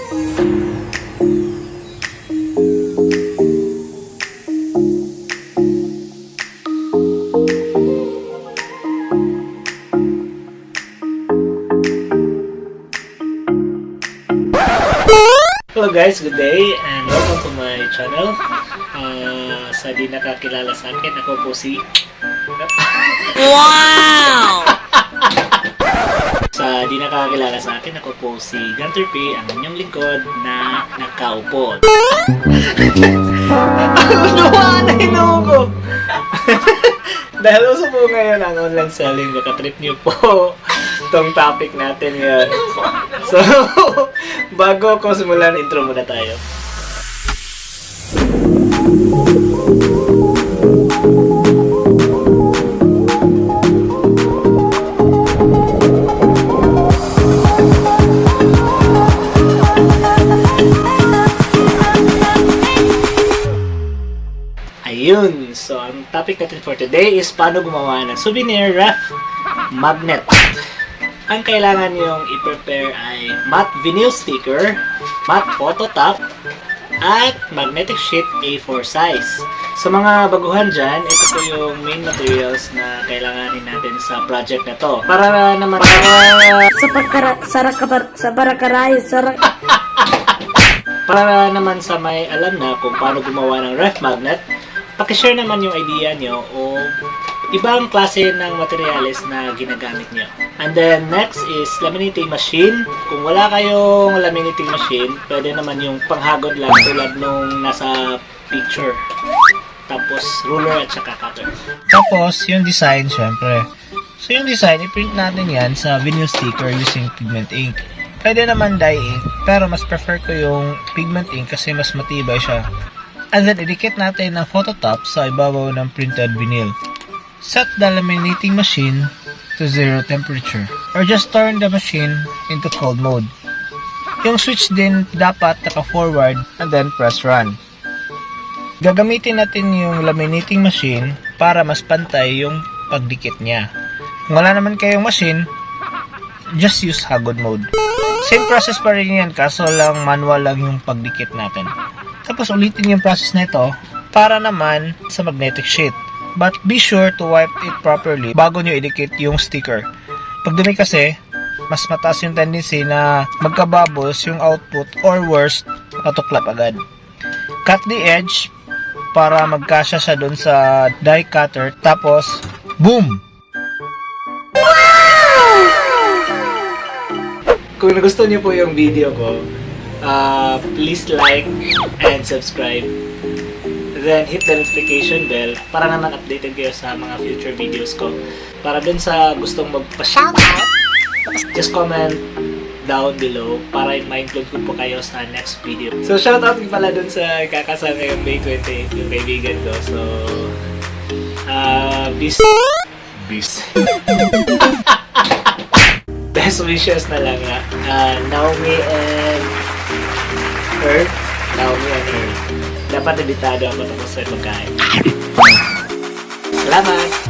Hello guys, good day and welcome to my channel. Sa di nakakilala sa akin, ako po si... Wow! Sa di nakakilala sa akin, ako po si Gunter P, ang inyong lingkod na nakaupo. Luwa na inuugo! Dahil uso po ngayon ang online selling, baka trip niyo po itong topic natin ngayon. So, bago ko simulan, intro muna tayo. Ayun, so ang topic natin for today is paano gumawa ng souvenir ref magnet. Ang kailangan niyong i-prepare ay matte vinyl sticker, matte photo top, at magnetic sheet A4 size. Sa mga baguhan dyan, ito po yung main materials na kailanganin natin sa project na to. Para naman para naman sa may alam na kung paano gumawa ng ref magnet, pakishare naman yung idea nyo o ibang klase ng materials na ginagamit nyo. And then next is laminating machine. Kung wala kayong laminating machine, pwede naman yung panghagod lang tulad nung nasa picture. Tapos ruler at saka cutter. Tapos yung design syempre. So yung design, i-print natin yan sa vinyl sticker using pigment ink. Pwede naman dye ink, pero mas prefer ko yung pigment ink kasi mas matibay siya. And then idikit natin ang photo top sa ibabaw ng printed vinyl. Set the laminating machine to 0 temperature or just turn the machine into cold mode. Yung switch din dapat naka-forward and then press run. Gagamitin natin yung laminating machine para mas pantay yung pagdikit niya. Kung wala naman kayong machine, just use hagod mode. Same process pa rin yan, kaso lang manual lang yung pagdikit natin. Tapos ulitin yung process na ito para naman sa magnetic sheet. But be sure to wipe it properly bago nyo idikit yung sticker. Pag dumi kasi, mas mataas yung tendency na magka-bubbles yung output or worst, matuklap agad. Cut the edge para magkasya siya dun sa die cutter. Tapos, boom! Wow! Kung nagustuhan niyo po yung video ko, please like and subscribe. Then hit the notification bell para naman updated kayo sa mga future videos ko. Para dun sa gustong magpa-shoutout, just comment down below para ma-include ko po kayo sa next video. So shoutout ko pala dun sa kakasal ngayong May 28, yung kaibigan ko. So, best wishes na lang nga. Naomi and Earth. Dapat editado ako tapos sa pagkain. Salamat!